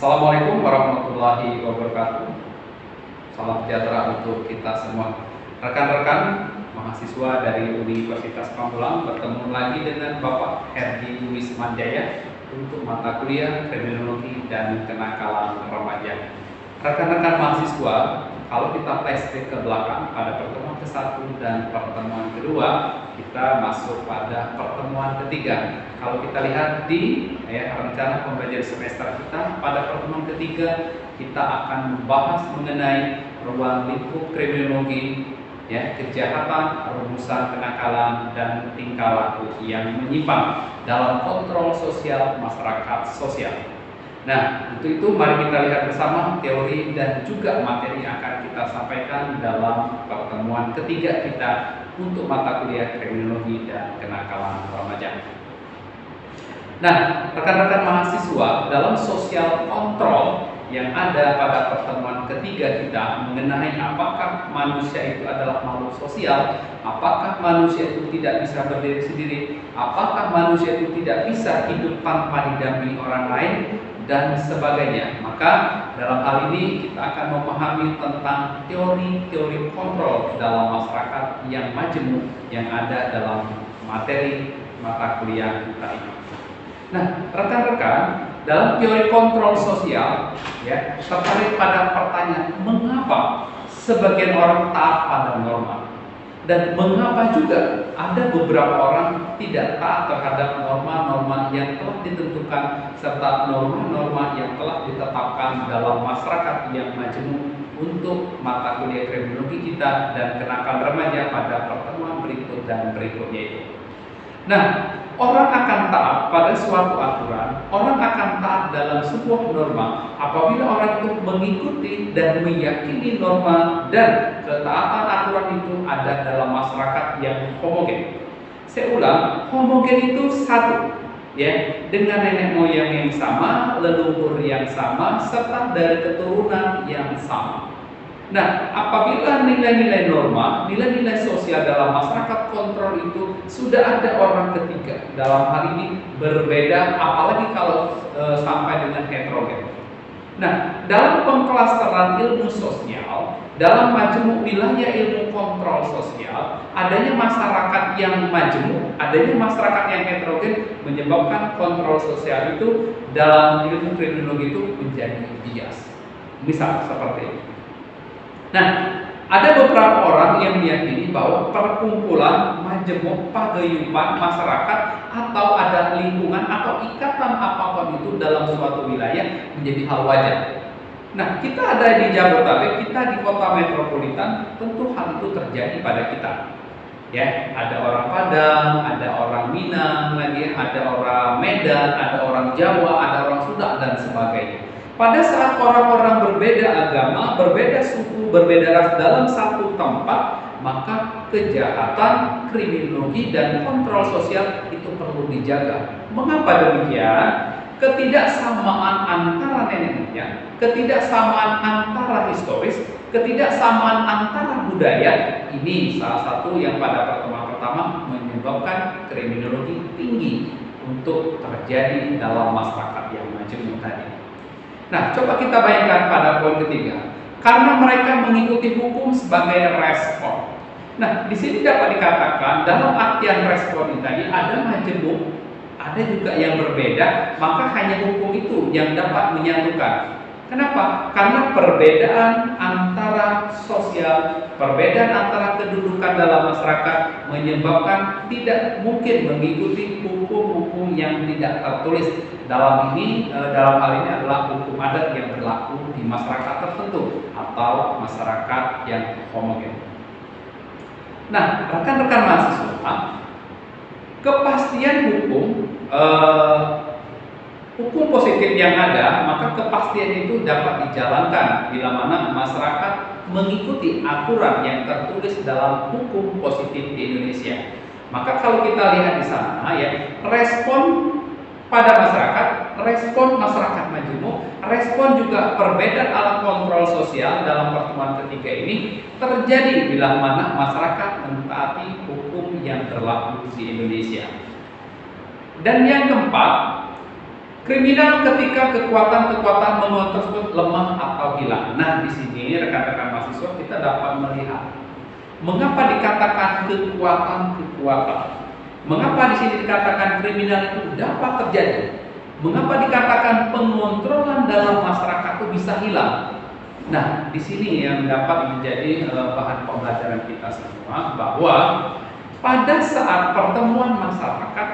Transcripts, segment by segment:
Assalamualaikum warahmatullahi wabarakatuh. Salam sejahtera untuk kita semua. Rekan-rekan mahasiswa dari Universitas Pamulang, bertemu lagi dengan Bapak Herdi Wismanjaya untuk mata kuliah Kriminologi dan Kenakalan Remaja. Rekan-rekan mahasiswa, kalau kita flashback ke belakang pada pertemuan ke-1 dan pertemuan kedua, kita masuk pada pertemuan ketiga. Kalau kita lihat di rencana pembelajaran semester kita, pada pertemuan ketiga kita akan membahas mengenai ruang lingkup kriminologi, kejahatan, rumusan kenakalan, dan tingkah laku yang menyimpang dalam kontrol sosial masyarakat sosial. Nah, untuk itu mari kita lihat bersama teori dan juga materi yang akan kita sampaikan dalam pertemuan ketiga kita untuk mata kuliah kriminologi dan kenakalan remaja. Nah, rekan-rekan mahasiswa, dalam sosial kontrol yang ada pada pertemuan ketiga kita mengenai apakah manusia itu adalah makhluk sosial, apakah manusia itu tidak bisa berdiri sendiri, apakah manusia itu tidak bisa hidup tanpa didampingi orang lain, dan sebagainya. Maka dalam hal ini kita akan memahami tentang teori-teori kontrol dalam masyarakat yang majemuk yang ada dalam materi mata kuliah kita ini. Nah, rekan-rekan, dalam teori kontrol sosial, tertarik pada pertanyaan mengapa sebagian orang taat pada norma dan mengapa juga ada beberapa orang tidak taat terhadap norma-norma yang telah ditentukan serta norma-norma yang telah ditetapkan dalam masyarakat yang majemuk untuk mata kuliah kriminologi kita dan kenakalan remaja pada pertemuan berikut dan berikutnya itu. Nah, orang akan taat pada suatu aturan, orang akan taat dalam sebuah norma apabila orang itu mengikuti dan meyakini norma dan ketaatan aturan itu ada dalam masyarakat yang homogen. Saya ulang, homogen itu satu, dengan nenek moyang yang sama, leluhur yang sama, serta dari keturunan yang sama. Nah, apabila nilai-nilai norma, nilai-nilai sosial dalam masyarakat kontrol itu sudah ada orang ketiga, dalam hal ini berbeda, apalagi kalau sampai dengan heterogen. Nah, dalam pengklasteran ilmu sosial, dalam majemuk wilayah ilmu kontrol sosial, adanya masyarakat yang majemuk, adanya masyarakat yang heterogen menyebabkan kontrol sosial itu dalam ilmu kriminologi itu menjadi bias. Misal seperti ini. Nah, ada beberapa orang yang meyakini bahwa perkumpulan, majemuk, paguyuban masyarakat atau ada lingkungan atau ikatan apapun itu dalam suatu wilayah menjadi hal wajar. Nah, kita ada di Jabodetabek, kita di kota metropolitan, tentu hal itu terjadi pada kita. Ada orang Padang, ada orang Minang, ada orang Medan, ada orang Jawa, ada orang Sunda dan sebagainya. Pada saat orang-orang berbeda agama, berbeda suku, berbeda ras dalam satu tempat, maka kejahatan, kriminologi, dan kontrol sosial itu perlu dijaga. Mengapa demikian? Ketidaksamaan antara nenek moyang, ketidaksamaan antara historis, ketidaksamaan antara budaya, ini salah satu yang pada pertemuan pertama menyebabkan kriminologi tinggi untuk terjadi dalam masyarakat yang majemuk tadi. Nah, coba kita bayangkan pada poin ketiga. Karena mereka mengikuti hukum sebagai respon. Nah, di sini dapat dikatakan dalam artian respon tadi ada majemuk, ada juga yang berbeda, maka hanya hukum itu yang dapat menyatukan. Kenapa? Karena perbedaan antara sosial, perbedaan antara kedudukan dalam masyarakat menyebabkan tidak mungkin mengikuti hukum-hukum yang tidak tertulis. Dalam hal ini adalah hukum adat yang berlaku di masyarakat tertentu atau masyarakat yang homogen. Nah, rekan-rekan mahasiswa, kepastian hukum positif yang ada, maka kepastian itu dapat dijalankan bila mana masyarakat mengikuti aturan yang tertulis dalam hukum positif di Indonesia. Maka kalau kita lihat di sana respon pada masyarakat, respon masyarakat majemuk, respon juga perbedaan alat kontrol sosial dalam pertemuan ketiga ini terjadi bila mana masyarakat mentaati hukum yang berlaku di Indonesia. Dan yang keempat, Kriminal ketika kekuatan-kekuatan mengontrol tersebut lemah atau hilang. Nah, di sini rekan-rekan mahasiswa kita dapat melihat mengapa dikatakan kekuatan-kekuatan. Mengapa di sini dikatakan kriminal itu dapat terjadi? Mengapa dikatakan pengontrolan dalam masyarakat itu bisa hilang? Nah, di sini yang dapat menjadi bahan pembelajaran kita semua bahwa pada saat pertemuan masyarakat,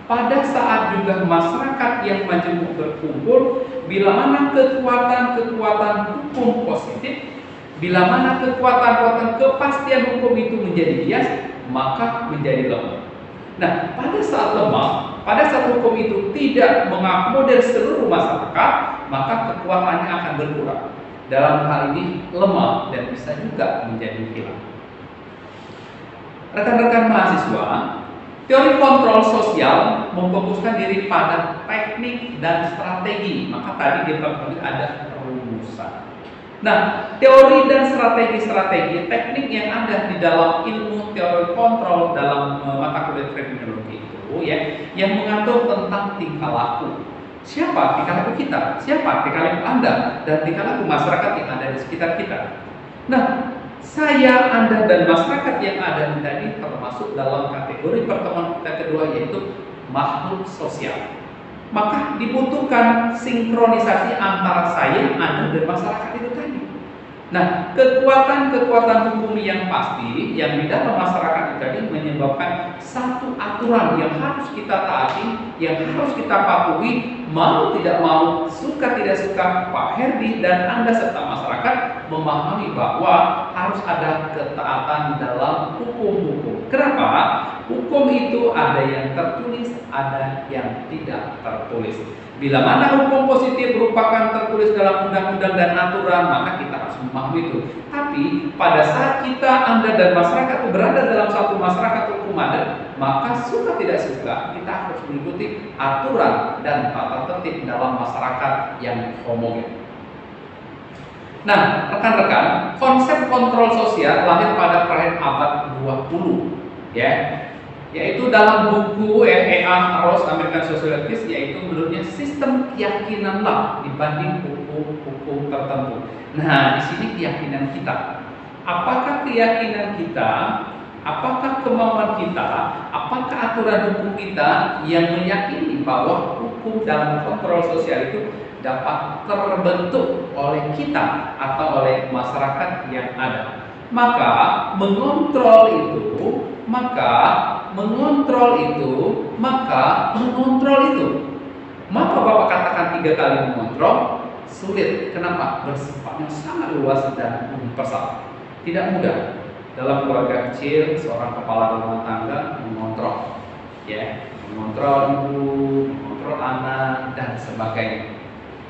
pada saat juga masyarakat yang majemuk berkumpul, bila mana kekuatan-kekuatan hukum positif, bila mana kekuatan-kekuatan kepastian hukum itu menjadi bias, maka menjadi lemah. Nah, pada saat lemah, pada saat hukum itu tidak mengakomodir seluruh masyarakat, maka kekuatannya akan berkurang. Dalam hal ini lemah dan bisa juga menjadi hilang. Rekan-rekan mahasiswa, teori kontrol sosial memfokuskan diri pada teknik dan strategi. Maka tadi di pertemuan ada rumusan. Nah, teori dan strategi teknik yang ada di dalam ilmu teori kontrol dalam mata kuliah kriminologi itu ya, yang mengatur tentang tingkah laku. Siapa tingkah laku kita? Siapa tingkah laku Anda dan tingkah laku masyarakat yang ada di sekitar kita? Nah, saya, Anda, dan masyarakat yang ada tadi termasuk dalam kategori pertemuan kita kedua, yaitu makhluk sosial. Maka dibutuhkan sinkronisasi antara saya, Anda, dan masyarakat itu tadi. Nah, kekuatan-kekuatan hukum yang pasti yang di dalam masyarakat itu tadi menyebabkan satu aturan yang harus kita taati, yang harus kita patuhi, mau tidak mau, suka tidak suka, Pak Herdi dan Anda serta masyarakat memahami bahwa harus ada ketaatan dalam hukum-hukum. Kenapa? Hukum itu ada yang tertulis, ada yang tidak tertulis. Bila mana hukum positif merupakan tertulis dalam undang-undang dan aturan, maka kita harus memahami itu. Tapi pada saat kita, Anda, dan masyarakat itu berada dalam satu masyarakat hukum adat, maka suka tidak suka kita harus mengikuti aturan dan tata tertib dalam masyarakat yang homogen. Nah, rekan-rekan, konsep kontrol sosial lahir pada perayaan abad 20, ya. Yaitu dalam buku E.A. Ross American Sociologist, yaitu menurutnya sistem keyakinanlah dibanding hukum-hukum tertentu. Nah, di sini keyakinan kita. Apakah keyakinan kita, apakah kemauan kita, apakah aturan hukum kita yang meyakini bahwa hukum dalam kontrol sosial itu dapat terbentuk oleh kita atau oleh masyarakat yang ada. Maka mengontrol itu, maka Bapak katakan 3 kali mengontrol sulit. Kenapa? Bersifatnya sangat luas dan universal. Tidak mudah. Dalam keluarga kecil, seorang kepala rumah tangga mengontrol, ya, mengontrol ibu, mengontrol anak dan sebagainya.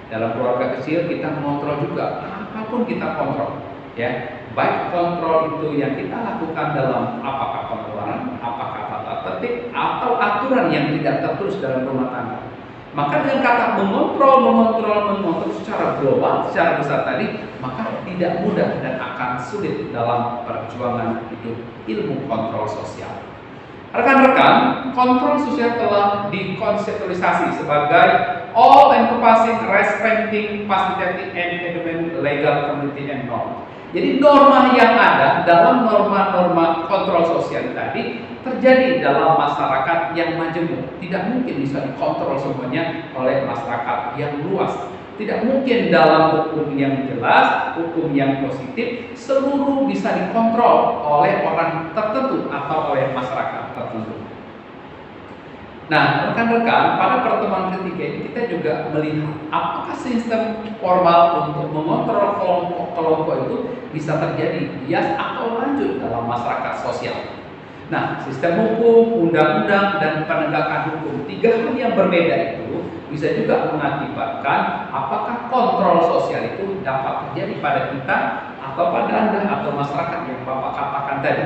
Dalam keluarga kecil kita mengontrol juga, apapun kita kontrol, ya. Baik kontrol itu yang kita lakukan dalam apakah pengeluaran, apakah tata tertib, atau aturan yang tidak tertulis dalam rumah tangga. Maka dengan kata mengontrol secara global, secara besar tadi, maka tidak mudah dan akan sulit dalam perjuangan hidup ilmu kontrol sosial. Rekan-rekan, kontrol sosial telah dikonseptualisasi sebagai all-encompassing, respecting, facilitating, and implementing legal, community, and norm. Jadi norma yang ada dalam norma-norma kontrol sosial tadi terjadi dalam masyarakat yang majemuk. Tidak mungkin bisa dikontrol semuanya oleh masyarakat yang luas. Tidak mungkin dalam hukum yang jelas, hukum yang positif, seluruh bisa dikontrol oleh orang tertentu atau oleh masyarakat tertentu. Nah, rekan-rekan, pada pertemuan ketiga ini kita juga melihat apakah sistem formal untuk mengontrol kelompok-kelompok itu bisa terjadi bias atau lanjut dalam masyarakat sosial. Nah, sistem hukum, undang-undang, dan penegakan hukum, 3 hal yang berbeda itu bisa juga mengakibatkan apakah kontrol sosial itu dapat terjadi pada kita atau pada Anda atau masyarakat yang Bapak katakan tadi.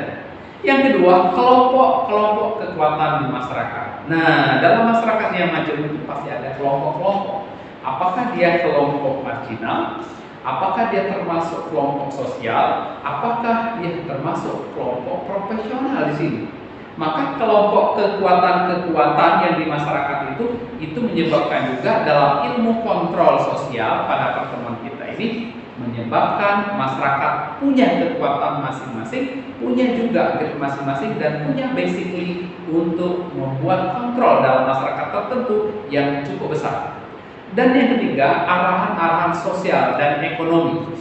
Yang kedua, kelompok-kelompok kekuatan di masyarakat. Nah, dalam masyarakat yang majemuk itu pasti ada kelompok-kelompok. Apakah dia kelompok marginal? Apakah dia termasuk kelompok sosial? Apakah dia termasuk kelompok profesional di sini? Maka kelompok kekuatan-kekuatan yang di masyarakat itu menyebabkan juga dalam ilmu kontrol sosial pada pertemuan kita ini menyebabkan masyarakat punya kekuatan masing-masing, punya juga grade masing-masing, dan punya basically untuk membuat kontrol dalam masyarakat tertentu yang cukup besar. Dan yang ketiga, arahan-arahan sosial dan ekonomi.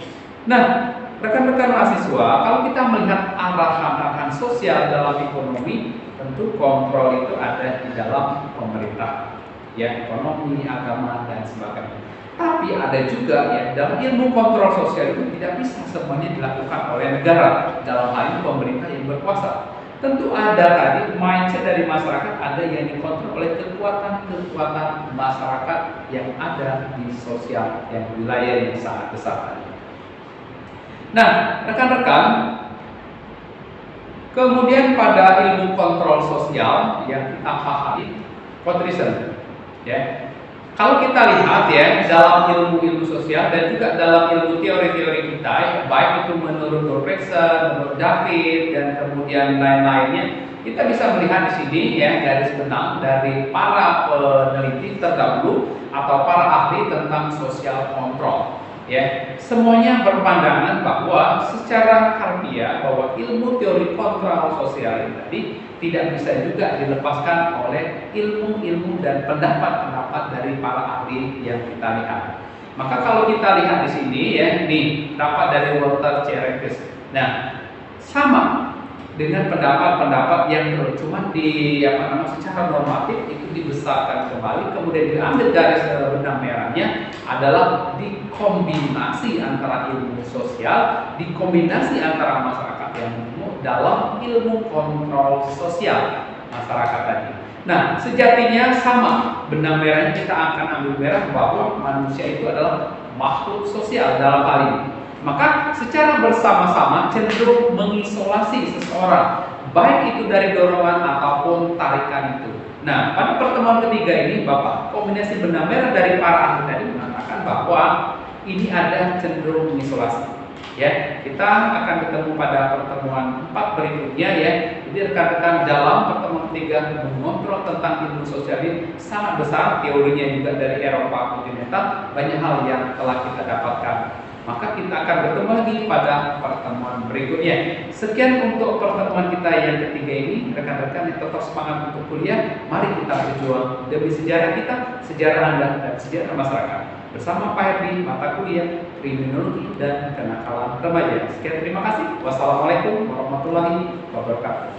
Nah, rekan-rekan mahasiswa, kalau kita melihat arahan-arahan sosial dalam ekonomi, tentu kontrol itu ada di dalam pemerintah, ya, ekonomi, agama, dan sebagainya. Tapi ada juga ya, dalam ilmu kontrol sosial itu tidak bisa semuanya dilakukan oleh negara, dalam hal ini pemerintah yang berkuasa. Tentu ada tadi mindset dari masyarakat, ada yang dikontrol oleh kekuatan-kekuatan masyarakat yang ada di sosial, yang wilayah yang sangat besar tadi. Nah, rekan-rekan, kemudian pada ilmu kontrol sosial yang kita pahami, contrition, ya. Kalau kita lihat ya dalam ilmu-ilmu sosial dan juga dalam ilmu teori-teori kita, ya, baik itu menurut Robertson, menurut David, dan kemudian lain-lainnya, kita bisa melihat di sini ya garis benang dari para peneliti terdahulu atau para ahli tentang social control. Ya, semuanya berpandangan bahwa secara harfiah bahwa ilmu teori kontrol sosial ini tadi tidak bisa juga dilepaskan oleh ilmu-ilmu dan pendapat-pendapat dari para ahli yang kita lihat. Maka kalau kita lihat di sini ya, ini dapat dari Walter Cerekes. Nah, sama dengan pendapat-pendapat yang cuma secara normatif itu dibesarkan kembali, kemudian diambil garis benang merahnya adalah dikombinasi antara ilmu sosial, dikombinasi antara masyarakat yang umum dalam ilmu kontrol sosial masyarakat tadi. Nah, sejatinya sama, benang merahnya kita akan ambil merah bahwa manusia itu adalah makhluk sosial dalam hal ini. Maka secara bersama-sama cenderung mengisolasi seseorang, baik itu dari dorongan ataupun tarikan itu. Nah, pada pertemuan ketiga ini, Bapak, kombinasi benang merah dari para ahli tadi mengatakan bahwa ini ada cenderung mengisolasi. Ya, kita akan ketemu pada pertemuan 4 berikutnya ya. Jadi rekan-rekan dalam pertemuan ketiga mengontrol tentang ilmu sosial ini sangat besar, teorinya juga dari Eropa kontinental, banyak hal yang telah kita dapatkan. Maka kita akan bertemu lagi pada pertemuan berikutnya. Sekian untuk pertemuan kita yang ketiga ini. Rekan-rekan yang tetap semangat untuk kuliah, mari kita berjuang demi sejarah kita, sejarah Anda, dan sejarah masyarakat. Bersama Pak Herdi, mata kuliah Kriminologi dan Kenakalan Remaja. Sekian, terima kasih. Wassalamualaikum warahmatullahi wabarakatuh.